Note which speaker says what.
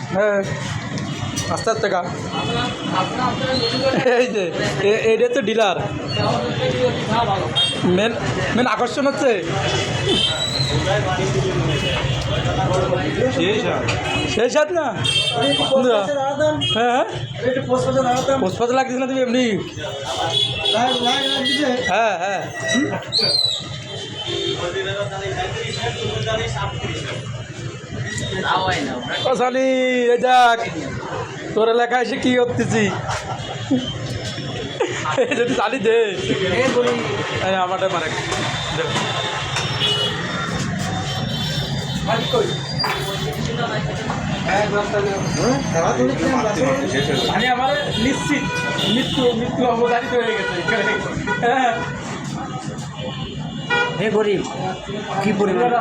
Speaker 1: হ্যাঁ আস্তে আস্তে গা এই যে এইটা তো ডিলার মেন মেন আকর্ষণ হচ্ছে সেই সাথ না হ্যাঁ পোস্টপাতে লাগতেছে না তুমি এমনি হ্যাঁ হ্যাঁ কসালি এই দেখ তোর এলাকায় এসে কি করতেছি যদি চালি দে আমারটা মানে আমি আমার নিশ্চিত মৃত্যু অবধারিত হয়ে গেছে হ্যাঁ
Speaker 2: হে গরিব কি পরিমাণ